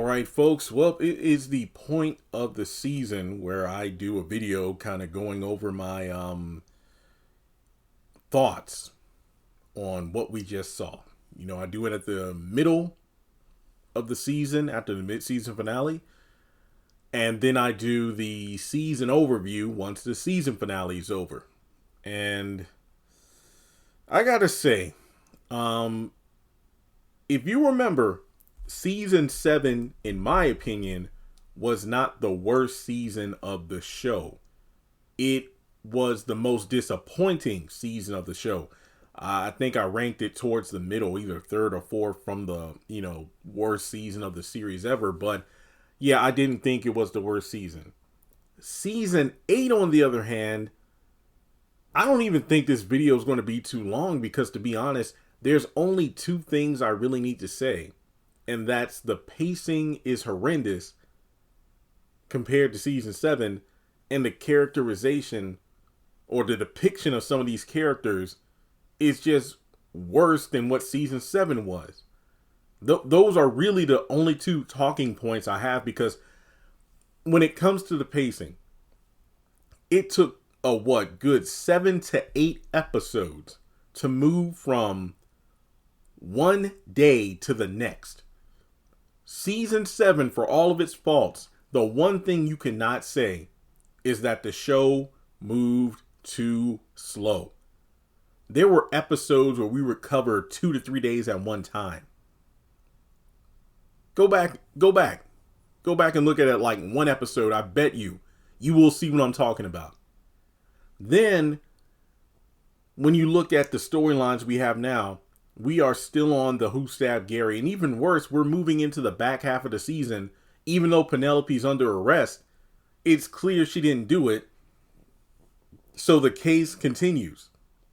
right, folks. Well, it is the point of the season where I do a video kind of going over my thoughts on what we just saw. I do it at the middle of the season after the mid-season finale. And then I do the season overview once the season finale is over. And I gotta say, if you remember, season 7, in my opinion, was not the worst season of the show. It was the most disappointing season of the show. I think I ranked it towards the middle, either third or fourth from the, worst season of the series ever. But yeah, I didn't think it was the worst season. Season 8, on the other hand, I don't even think this video is going to be too long because, to be honest, there's only two things I really need to say. And that's the pacing is horrendous compared to season 7, and the characterization or the depiction of some of these characters is just worse than what season 7 was. Those are really the only two talking points I have, because when it comes to the pacing, it took a good 7 to 8 episodes to move from one day to the next. Season 7, for all of its faults, the one thing you cannot say is that the show moved too slow. There were episodes where we would cover 2 to 3 days at one time. Go back and look at it like one episode. I bet you will see what I'm talking about. Then, when you look at the storylines we have now, we are still on the who stabbed Gary. And even worse, we're moving into the back half of the season. Even though Penelope's under arrest, it's clear she didn't do it. So the case continues.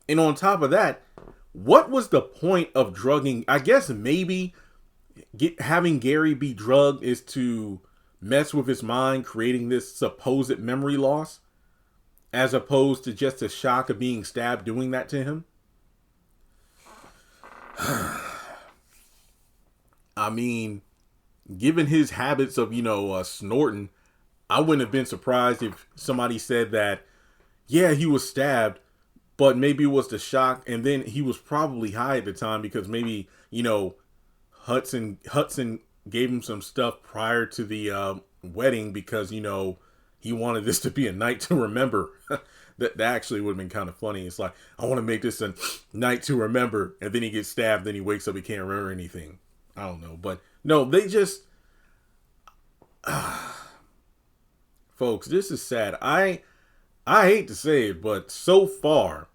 And on top of that, what was the point of drugging? I guess maybe having Gary be drugged is to mess with his mind, creating this supposed memory loss, as opposed to just a shock of being stabbed doing that to him. I mean, given his habits of, snorting, I wouldn't have been surprised if somebody said that, yeah, he was stabbed, but maybe it was the shock, and then he was probably high at the time because maybe, Hudson gave him some stuff prior to the wedding because, he wanted this to be a night to remember. That actually would have been kind of funny. It's like, I want to make this a night to remember, and then he gets stabbed, then he wakes up, he can't remember anything. I don't know, but no, they just... folks, this is sad. I hate to say it, but so far,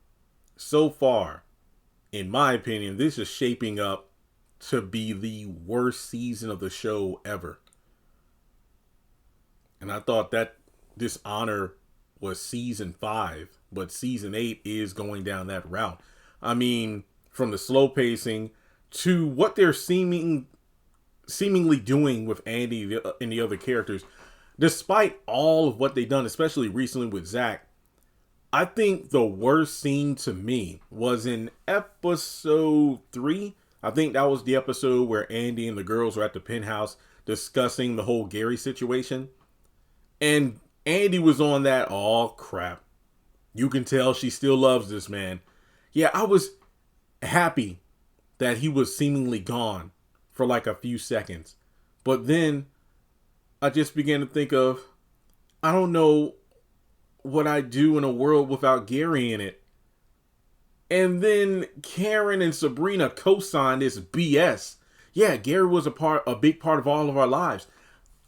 in my opinion, this is shaping up to be the worst season of the show ever. And I thought that dishonor was season 5, but season 8 is going down that route. I mean, from the slow pacing to what they're seemingly doing with Andy and the other characters, despite all of what they've done, especially recently with Zach, I think the worst scene to me was in episode 3. I think that was the episode where Andy and the girls were at the penthouse discussing the whole Gary situation. And Andy was on that, oh crap, you can tell she still loves this man. Yeah, I was happy that he was seemingly gone for like a few seconds. But then I just began to think of, I don't know what I'd do in a world without Gary in it. And then Karen and Sabrina co-signed this BS. Yeah, Gary was a big part of all of our lives.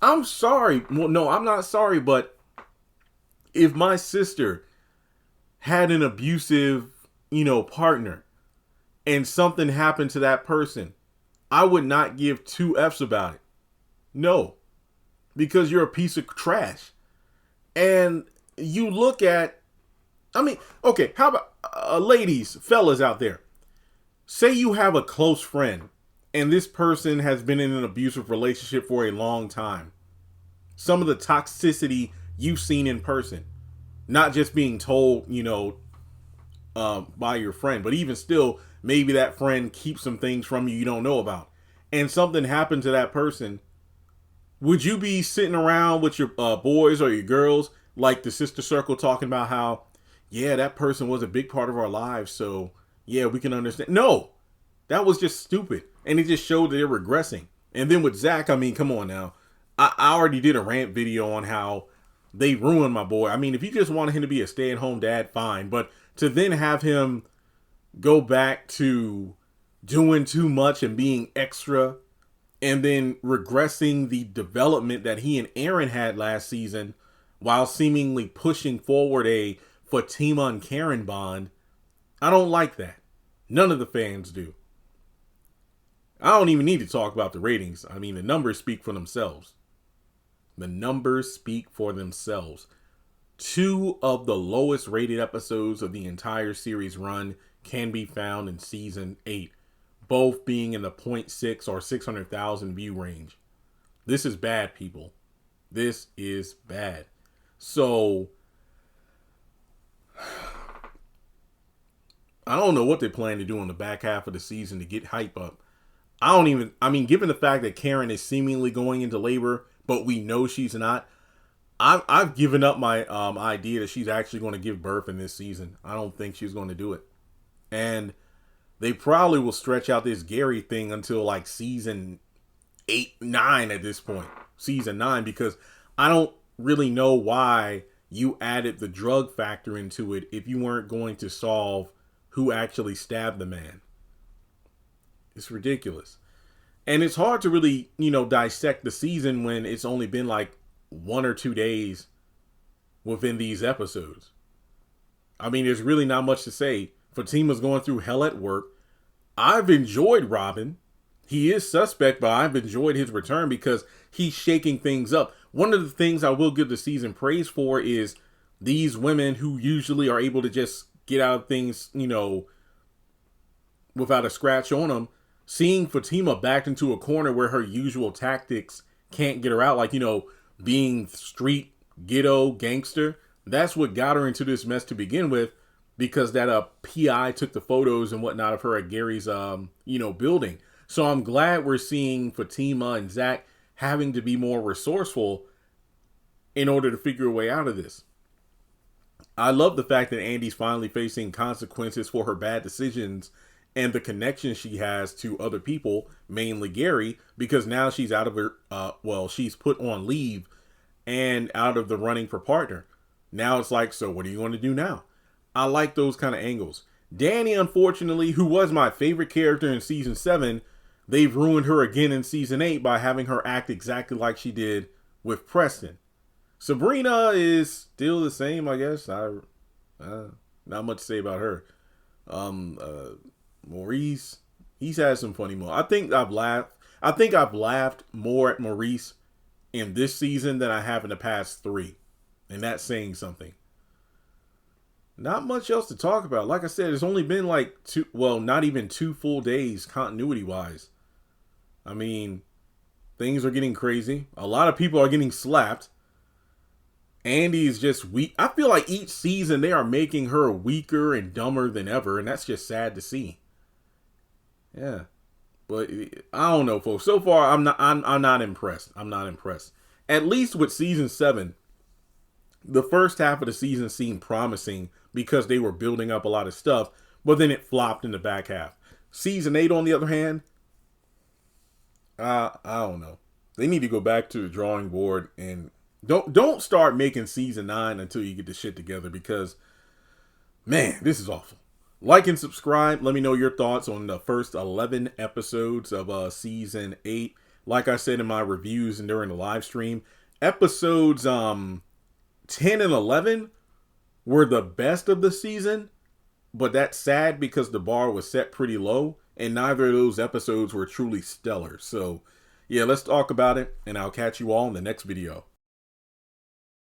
I'm sorry. Well, no, I'm not sorry, but if my sister had an abusive, partner, and something happened to that person, I would not give two F's about it. No, because you're a piece of trash. And you look at, okay, how about ladies, fellas out there, say you have a close friend and this person has been in an abusive relationship for a long time. Some of the toxicity you've seen in person, not just being told, by your friend, but even still, maybe that friend keeps some things from you don't know about, and something happened to that person. Would you be sitting around with your boys or your girls, like the sister circle, talking about how, yeah, that person was a big part of our lives, so yeah, we can understand? No, that was just stupid, and it just showed that they're regressing. And then with Zach, I mean, come on now. I already did a rant video on how they ruined my boy. I mean, if you just wanted him to be a stay-at-home dad, fine, but to then have him go back to doing too much and being extra, and then regressing the development that he and Aaron had last season while seemingly pushing forward a Fatima and Karen bond, I don't like that. None of the fans do. I don't even need to talk about the ratings. I mean, the numbers speak for themselves. The numbers speak for themselves. 2 of the lowest rated episodes of the entire series run can be found in season 8. Both being in the 0.6 or 600,000 view range. This is bad, people. This is bad. So, I don't know what they plan to do in the back half of the season to get hype up. I mean, given the fact that Karen is seemingly going into labor, but we know she's not, I've given up my idea that she's actually going to give birth in this season. I don't think she's going to do it. And they probably will stretch out this Gary thing until like season 8, 9 at this point. Season 9, because I don't really know why you added the drug factor into it if you weren't going to solve who actually stabbed the man. It's ridiculous. And it's hard to really, dissect the season when it's only been like 1 or 2 days within these episodes. I mean, there's really not much to say. Fatima's going through hell at work. I've enjoyed Robin. He is suspect, but I've enjoyed his return because he's shaking things up. One of the things I will give the season praise for is these women who usually are able to just get out of things, without a scratch on them. Seeing Fatima backed into a corner where her usual tactics can't get her out, like, being street, ghetto, gangster. That's what got her into this mess to begin with. Because that PI took the photos and whatnot of her at Gary's, building. So I'm glad we're seeing Fatima and Zach having to be more resourceful in order to figure a way out of this. I love the fact that Andy's finally facing consequences for her bad decisions and the connection she has to other people, mainly Gary, because now she's out of her, she's put on leave and out of the running for partner. Now it's like, so what are you going to do now? I like those kind of angles. Danny, unfortunately, who was my favorite character in season 7, they've ruined her again in season 8 by having her act exactly like she did with Preston. Sabrina is still the same, I guess. Not much to say about her. Maurice, he's had some funny moments. I think I've laughed more at Maurice in this season than I have in the past 3. And that's saying something. Not much else to talk about. Like I said, it's only been like not even 2 full days continuity-wise. I mean, things are getting crazy. A lot of people are getting slapped. Andy's just weak. I feel like each season they are making her weaker and dumber than ever, and that's just sad to see. Yeah. But I don't know, folks. So far, I'm not impressed. I'm not impressed. At least with season 7, the first half of the season seemed promising because they were building up a lot of stuff, but then it flopped in the back half. Season 8, on the other hand, I don't know. They need to go back to the drawing board and don't start making season 9 until you get the shit together, because, man, this is awful. Like and subscribe. Let me know your thoughts on the first 11 episodes of season 8. Like I said in my reviews and during the live stream, episodes 10 and 11 were the best of the season, but that's sad because the bar was set pretty low, and neither of those episodes were truly stellar. So, yeah, let's talk about it, and I'll catch you all in the next video.